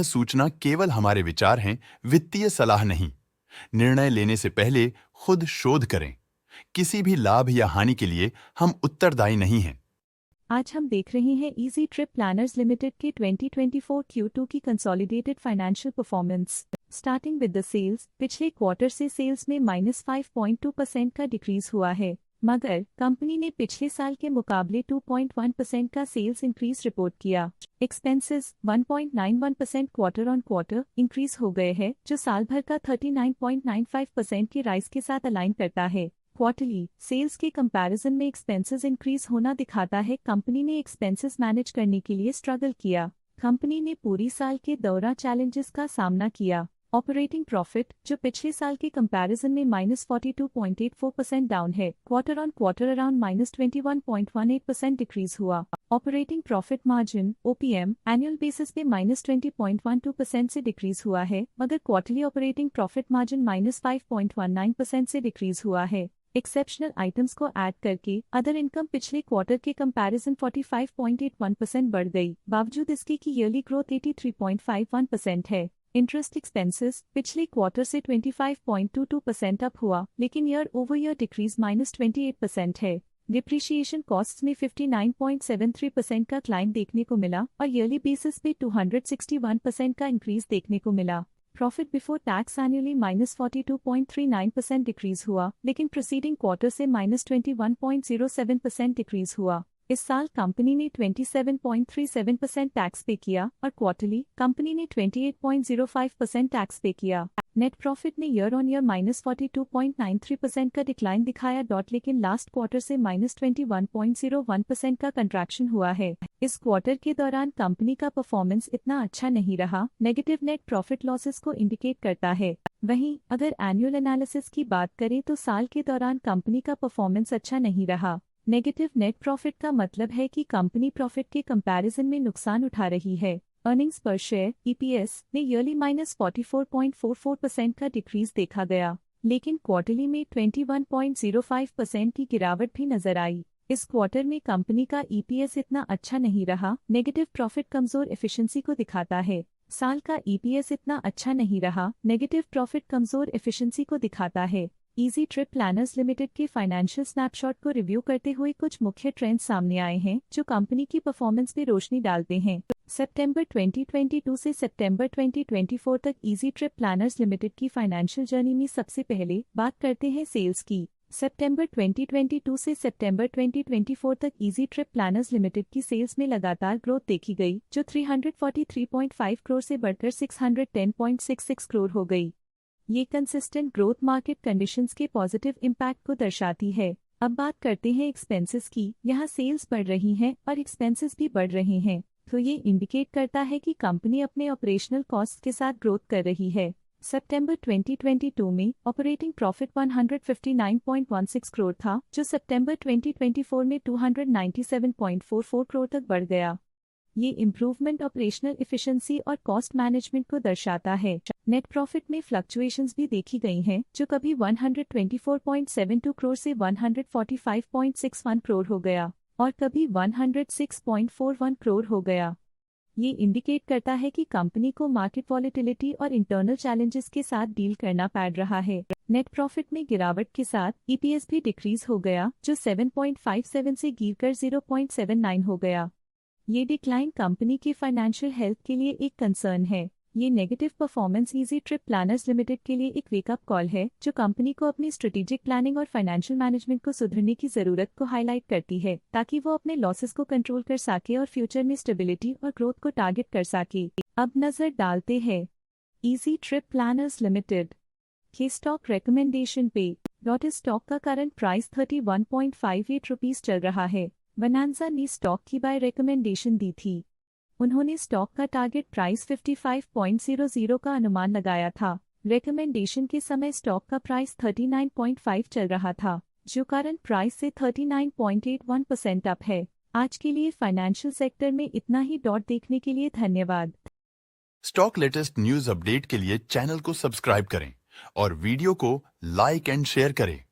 सूचना केवल हमारे विचार हैं, वित्तीय सलाह नहीं। निर्णय लेने से पहले खुद शोध करें। किसी भी लाभ या हानि के लिए हम उत्तरदायी नहीं हैं। आज हम देख रहे हैं इजी ट्रिप प्लानर्स लिमिटेड के 2024 Q2 की consolidated financial performance. Starting with the sales, पिछले क्वार्टर से सेल्स में -5.2% का डिक्रीज हुआ है, मगर कंपनी ने पिछले साल के मुकाबले 2.1% का सेल्स इंक्रीज रिपोर्ट किया। Expenses 1.91% quarter on quarter increase हो गए हैं, जो साल भर का 39.95% की राइज के साथ अलाइन करता है। क्वार्टरली सेल्स के कंपैरिजन में एक्सपेंसेस इंक्रीज होना दिखाता है कंपनी ने एक्सपेंसेस मैनेज करने के लिए स्ट्रगल किया। कंपनी ने पूरी साल के दौरान चैलेंजेस का सामना किया। ऑपरेटिंग प्रॉफिट, जो पिछले साल के कंपैरिजन में -42.84% डाउन है, quarter on quarter around -21.18% decrease हुआ। Operating profit margin OPM annual basis पे -20.12% से डिक्रीज हुआ है, मगर क्वार्टरली ऑपरेटिंग प्रॉफिट मार्जिन -5.19% से डिक्रीज हुआ है। एक्सेप्शनल आइटम्स को ऐड करके अदर इनकम पिछले क्वार्टर के कंपैरिजन 45.81% बढ़ गई, बावजूद इसके कि ईयरली ग्रोथ 83.51% है। इंटरेस्ट एक्सपेंसेस पिछले क्वार्टर से 25.22% अप हुआ, लेकिन ईयर ओवर ईयर डिक्रीज -28% है। डिप्रिशिएशन कॉस्ट्स में 59.73% का क्लाइम देखने को मिला और ईयरली बेसिस पे 261% का इंक्रीज देखने को मिला। Profit before tax annually -42.39% decrease हुआ, लेकिन प्रीसीडिंग क्वार्टर से -21.07% डिक्रीज हुआ। इस साल कंपनी ने 27.37% टैक्स पे किया और क्वार्टरली कंपनी ने 28.05% टैक्स पे किया। नेट प्रॉफिट ने ईयर ऑन ईयर -42.93% का डिक्लाइन दिखाया, लेकिन लास्ट क्वार्टर से -21.01% का कंट्रैक्शन हुआ है। इस क्वार्टर के दौरान कंपनी का परफॉर्मेंस इतना अच्छा नहीं रहा, नेगेटिव नेट प्रॉफिट लॉसेस को इंडिकेट करता है। वहीं अगर एनुअल एनालिसिस की बात करें तो साल के दौरान कंपनी का परफॉर्मेंस अच्छा नहीं रहा। नेगेटिव नेट प्रॉफिट का मतलब है कि कंपनी प्रॉफिट के कंपैरिजन में नुकसान उठा रही है। अर्निंग्स पर शेयर EPS ने ईयरली -44.44% का डिक्रीज देखा गया, लेकिन क्वार्टरली में 21.05% की गिरावट भी नजर आई। इस क्वार्टर में कंपनी का EPS इतना अच्छा नहीं रहा, नेगेटिव प्रॉफिट कमजोर एफिशिएंसी को दिखाता है। साल का EPS इतना अच्छा नहीं रहा, नेगेटिव प्रॉफिट कमजोर एफिशिएंसी को दिखाता है। इजी ट्रिप प्लानर्स लिमिटेड के फाइनेंशियल स्नैपशॉट को रिव्यू करते हुए कुछ मुख्य ट्रेंड्स सामने आए हैं, जो कंपनी की परफॉर्मेंस पे रोशनी डालते हैं। सितंबर 2022 से सितंबर 2024 तक इजी ट्रिप प्लानर्स लिमिटेड की फाइनेंशियल जर्नी में सबसे पहले बात करते हैं सेल्स की। सितंबर 2022 से सितंबर 2024 तक इजी ट्रिप प्लानर्स लिमिटेड की सेल्स में लगातार ग्रोथ देखी गई, जो 343.5 करोड़ से बढ़कर 610.66 करोड़ हो गई। ये कंसिस्टेंट ग्रोथ मार्केट कंडीशंस के पॉजिटिव इम्पैक्ट को दर्शाती है। अब बात करते हैं एक्सपेंसेस की। यहाँ सेल्स बढ़ रही हैं और एक्सपेंसेस भी बढ़ रहे हैं, तो ये इंडिकेट करता है कि कंपनी अपने ऑपरेशनल कॉस्ट के साथ ग्रोथ कर रही है। सितंबर 2022 में ऑपरेटिंग प्रॉफिट 159.16 करोड़ था, जो सितंबर 2024 में 297.44 करोड़ तक बढ़ गया। ये इम्प्रूवमेंट ऑपरेशनल एफिशिएंसी और कॉस्ट मैनेजमेंट को दर्शाता है। नेट प्रॉफिट में फ्लक्चुएशंस भी देखी गई हैं, जो कभी 124.72 करोड़ से 145.61 करोड़ हो गया और कभी 106.41 करोड़ हो गया। ये इंडिकेट करता है कि कंपनी को मार्केट वॉलेटिलिटी और इंटरनल चैलेंजेस के साथ डील करना पड़ रहा है। नेट प्रॉफिट में गिरावट के साथ EPS भी डिक्रीज हो गया, जो 7.57 से गिरकर 0.79 हो गया। ये डिक्लाइन कंपनी की फाइनेंशियल हेल्थ के लिए एक कंसर्न है। ये negative performance easy trip planners limited के लिए एक वेकअप कॉल है, जो कंपनी को अपनी स्ट्रेटेजिक प्लानिंग और फाइनेंशियल मैनेजमेंट को सुधरने की जरूरत को हाईलाइट करती है, ताकि वो अपने लॉसेस को कंट्रोल कर सके और फ्यूचर में स्टेबिलिटी और ग्रोथ को टारगेट कर सके। अब नजर डालते हैं इजी ट्रिप प्लानर्स लिमिटेड के स्टॉक रिकमेंडेशन पे। डॉट स्टॉक का करंट प्राइस 31.58 रुपीज चल रहा है। बनांजा ने स्टॉक की बाय रिकमेंडेशन दी थी। उन्होंने स्टॉक का टारगेट प्राइस 55.00 का अनुमान लगाया था। रिकमेंडेशन के समय स्टॉक का प्राइस 39.5 चल रहा था, जो करंट प्राइस से 39.81% अप है। आज के लिए फाइनेंशियल सेक्टर में इतना ही। देखने के लिए धन्यवाद। स्टॉक लेटेस्ट न्यूज अपडेट के लिए चैनल को सब्सक्राइब करें और वीडियो को लाइक एंड शेयर करें।